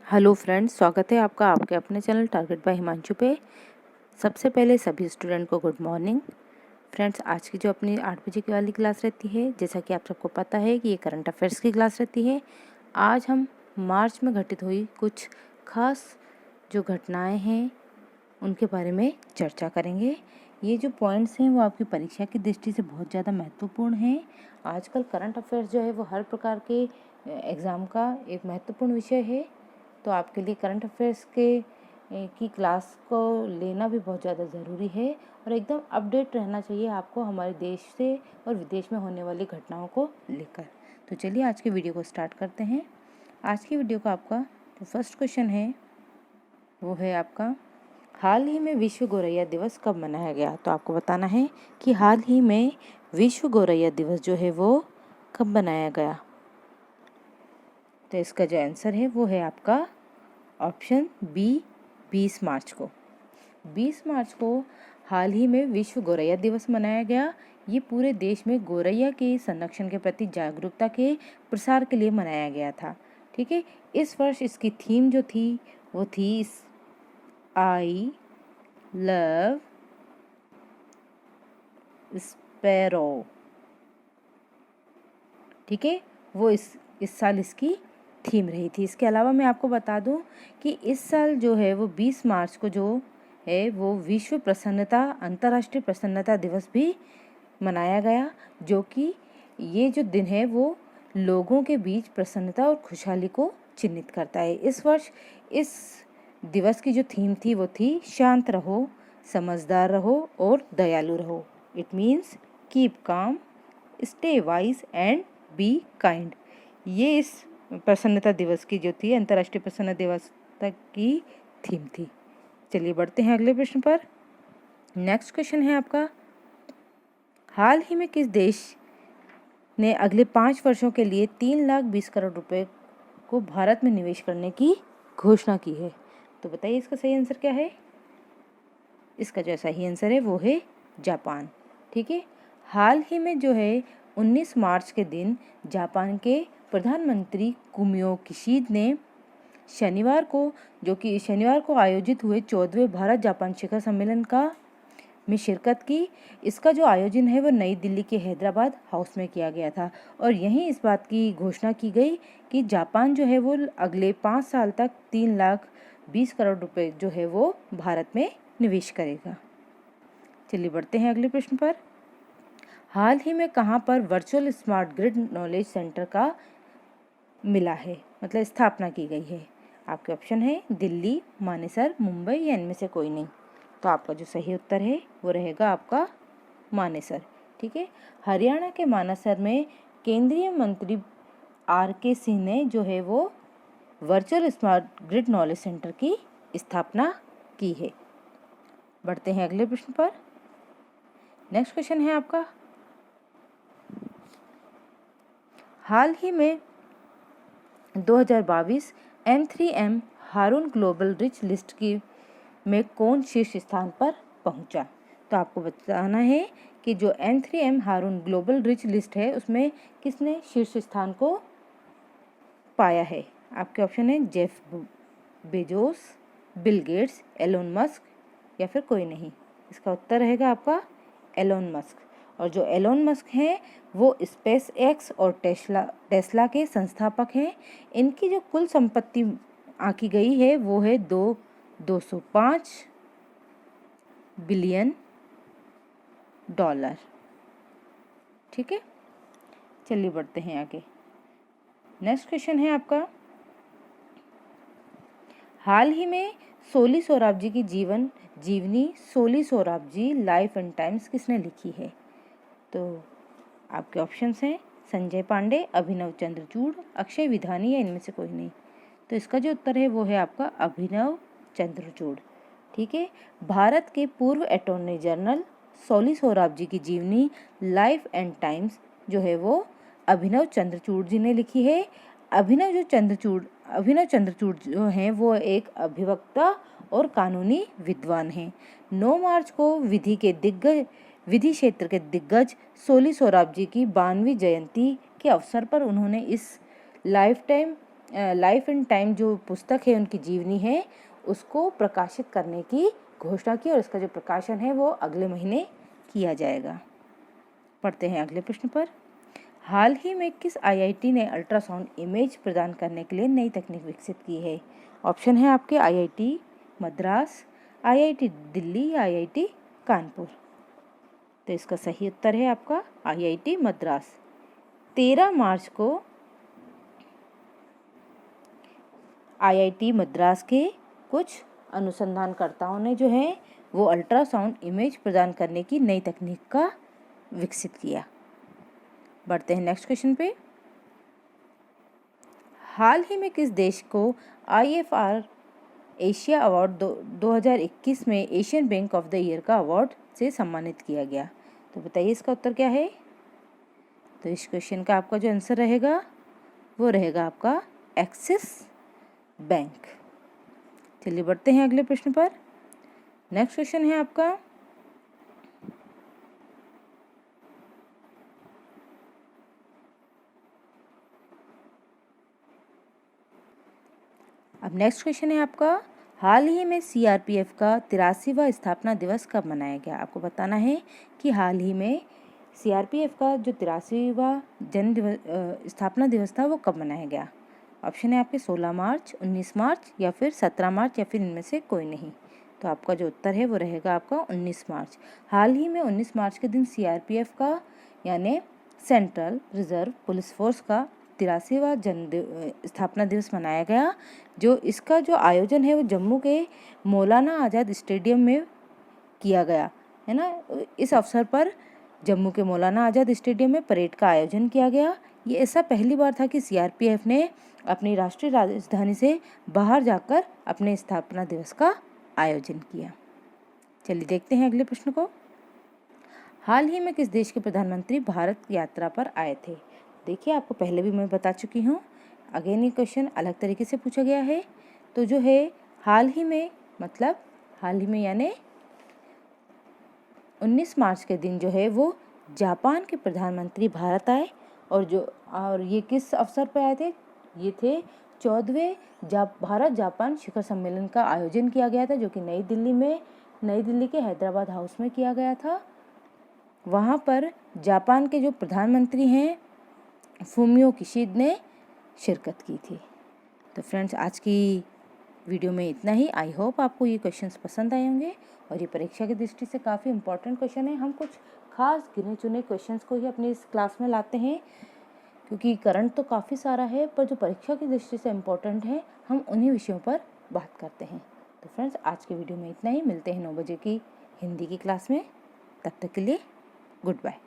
Hello friends, स्वागत है आपका आपके अपने चैनल टारगेट बाय हिमांशु पे। सबसे पहले सभी स्टूडेंट को गुड मॉर्निंग। फ्रेंड्स, आज की जो अपनी 8 बजे की वाली क्लास रहती है, जैसा कि आप सबको पता है कि ये करंट अफेयर्स की क्लास रहती है। आज हम मार्च में घटित हुई कुछ खास जो घटनाएं हैं उनके बारे में चर्चा करेंगे। ये जो पॉइंट्स हैं वो आपकी परीक्षा की दृष्टि से बहुत ज़्यादा महत्वपूर्ण हैं। आजकल करंट अफेयर्स जो है वो हर प्रकार के एग्ज़ाम का एक महत्वपूर्ण विषय है, तो आपके लिए करंट अफेयर्स की क्लास को लेना भी बहुत ज़्यादा ज़रूरी है और एकदम अपडेट रहना चाहिए आपको हमारे देश से और विदेश में होने वाली घटनाओं को लेकर। तो चलिए आज की वीडियो को स्टार्ट करते हैं। आज की वीडियो का आपका जो फर्स्ट क्वेश्चन है वो है आपका, हाल ही में विश्व गौरैया दिवस कब मनाया गया? तो आपको बताना है कि हाल ही में विश्व गौरैया दिवस जो है वो कब मनाया गया। तो इसका जो आंसर है वो है आपका ऑप्शन बी, 20 मार्च को। 20 मार्च को हाल ही में विश्व गौरैया दिवस मनाया गया। ये पूरे देश में गौरैया के संरक्षण के प्रति जागरूकता के प्रसार के लिए मनाया गया था। ठीक है, इस वर्ष इसकी थीम जो थी वो थी आई लव स्पैरो। ठीक है, वो इस साल इसकी थीम रही थी। इसके अलावा मैं आपको बता दूं कि इस साल जो है वो 20 मार्च को जो है वो विश्व प्रसन्नता अंतर्राष्ट्रीय प्रसन्नता दिवस भी मनाया गया, जो कि ये जो दिन है वो लोगों के बीच प्रसन्नता और खुशहाली को चिन्हित करता है। इस वर्ष इस दिवस की जो थीम थी वो थी शांत रहो, समझदार रहो और दयालु रहो। It means keep calm, stay wise and be kind. ये इस प्रसन्नता दिवस की जो थी, अंतर्राष्ट्रीय प्रसन्नता दिवस तक की थीम थी। चलिए बढ़ते हैं अगले प्रश्न पर। नेक्स्ट क्वेश्चन है आपका, हाल ही में किस देश ने अगले 5 वर्षों के लिए 3,20 करोड़ रुपए को भारत में निवेश करने की घोषणा की है? तो बताइए इसका सही आंसर क्या है। इसका जो सही आंसर है वो है जापान। ठीक है, हाल ही में जो है 19 मार्च के दिन जापान के प्रधानमंत्री कुमियो किशीदा ने शनिवार को आयोजित हुए 14वें भारत जापान शिखर सम्मेलन में शिरकत की। इसका जो आयोजन है वो नई दिल्ली के हैदराबाद हाउस में किया गया था और यहीं इस बात की घोषणा की गई कि जापान जो है वो अगले 5 साल तक 3,20 करोड़ रुपए जो है वो भारत में निवेश करेगा। चलिए बढ़ते हैं अगले प्रश्न पर। हाल ही में कहाँ पर virtual smart grid knowledge centre का मिला है, मतलब स्थापना की गई है? आपके ऑप्शन है दिल्ली, मानेसर, मुंबई या इनमें से कोई नहीं। तो आपका जो सही उत्तर है वो रहेगा आपका मानेसर। ठीक है, हरियाणा के मानेसर में केंद्रीय मंत्री RK सिंह ने जो है वो virtual smart grid knowledge centre की स्थापना की है। बढ़ते हैं अगले प्रश्न पर। नेक्स्ट क्वेश्चन है आपका, हाल ही में 2022 M3M हारून ग्लोबल रिच लिस्ट में कौन शीर्ष स्थान पर पहुंचा? तो आपको बताना है कि जो M3M हारून ग्लोबल रिच लिस्ट है उसमें किसने शीर्ष स्थान को पाया है? आपके ऑप्शन है Jeff Bezos, Bill Gates, Elon Musk या फिर कोई नहीं। इसका उत्तर रहेगा आपका एलोन मस्क। और जो एलोन मस्क हैं वो स्पेस एक्स और टेस्ला के संस्थापक हैं। इनकी जो कुल संपत्ति आंकी गई है वो है 205 बिलियन डॉलर। ठीक है, चलिए बढ़ते हैं आगे। नेक्स्ट क्वेश्चन है आपका, हाल ही में सोली सोराबजी की जीवनी Soli Sorabjee life and times किसने लिखी है? तो आपके ऑप्शंस हैं संजय पांडे, अभिनव चंद्रचूड़, अक्षय विधानी या इनमें से कोई नहीं। तो इसका जो उत्तर है वो है आपका अभिनव चंद्रचूड़। ठीक है, भारत के पूर्व अटॉर्नी जनरल सोली सोराबजी की जीवनी लाइफ एंड टाइम्स जो है वो अभिनव चंद्रचूड़ जी ने लिखी है। अभिनव चंद्रचूड़ जो हैं वो एक अधिवक्ता और कानूनी विद्वान हैं। 9 मार्च को विधि क्षेत्र के दिग्गज सोली सोराबजी की 92वीं जयंती के अवसर पर उन्होंने इस life time life in time जो पुस्तक है, उनकी जीवनी है, उसको प्रकाशित करने की घोषणा की और इसका जो प्रकाशन है वो अगले महीने किया जाएगा। पढ़ते हैं अगले प्रश्न पर। हाल ही में किस आईआईटी ने अल्ट्रासाउंड इमेज प्रदान करने के लिए नई तकनीक विकसित की है? ऑप्शन है आपके आईआईटी मद्रास, आईआईटी दिल्ली या आईआईटी कानपुर। तो इसका सही उत्तर है आपका आईआईटी मद्रास। 13 मार्च को आईआईटी मद्रास के कुछ अनुसंधानकर्ताओं ने जो है वो अल्ट्रासाउंड इमेज प्रदान करने की नई तकनीक का विकसित किया। बढ़ते हैं नेक्स्ट क्वेश्चन पे। हाल ही में किस देश को IFR एशिया अवार्ड 2021 में Asian bank of the year का अवार्ड से सम्मानित किया गया? तो बताइए इसका उत्तर क्या है? तो इस क्वेश्चन का आपका जो आंसर रहेगा वो रहेगा आपका एक्सिस बैंक। चलिए बढ़ते हैं अगले प्रश्न पर। नेक्स्ट क्वेश्चन है आपका, अब नेक्स्ट क्वेश्चन है आपका, हाल ही में CRPF का 83वां स्थापना दिवस कब मनाया गया? आपको बताना है कि हाल ही में CRPF का जो 83वां स्थापना दिवस था वो कब मनाया गया? ऑप्शन है आपके 16 मार्च, 19 मार्च या फिर 17 मार्च या फिर इनमें से कोई नहीं। तो आपका जो उत्तर है वो रहेगा आपका 19 मार्च। हाल ही में 19 मार्च के दिन CRPF का यानी सेंट्रल रिजर्व पुलिस फोर्स का 83वां स्थापना दिवस मनाया गया। जो इसका जो आयोजन है वो जम्मू के मौलाना आज़ाद स्टेडियम में किया गया है ना। इस अवसर पर जम्मू के मौलाना आज़ाद स्टेडियम में परेड का आयोजन किया गया। ये ऐसा पहली बार था कि CRPF ने अपनी राष्ट्रीय राजधानी से बाहर जाकर अपने स्थापना दिवस का आयोजन किया। चलिए देखते हैं अगले प्रश्न को। हाल ही में किस देश के प्रधानमंत्री भारत यात्रा पर आए थे? देखिए आपको पहले भी मैं बता चुकी हूँ, अगेन ये क्वेश्चन अलग तरीके से पूछा गया है। तो जो है हाल ही में मतलब हाल ही में यानी 19 मार्च के दिन जो है वो जापान के प्रधानमंत्री भारत आए और ये किस अवसर पर आए थे? ये थे 14वें भारत जापान शिखर सम्मेलन का आयोजन किया गया था, जो कि नई दिल्ली के हैदराबाद हाउस में किया गया था। वहाँ पर जापान के जो प्रधानमंत्री हैं फूमियो किशिदा ने शिरकत की थी। तो फ्रेंड्स आज की वीडियो में इतना ही। आई होप आपको ये क्वेश्चंस पसंद आए होंगे और ये परीक्षा की दृष्टि से काफ़ी इंपॉर्टेंट क्वेश्चन है। हम कुछ खास गिने चुने क्वेश्चंस को ही अपनी इस क्लास में लाते हैं, क्योंकि करंट तो काफ़ी सारा है, पर जो परीक्षा की दृष्टि से इम्पोर्टेंट है हम उन्हीं विषयों पर बात करते हैं। तो फ्रेंड्स आज के वीडियो में इतना ही। मिलते हैं 9 बजे की हिंदी की क्लास में। तब तक के लिए गुड बाय।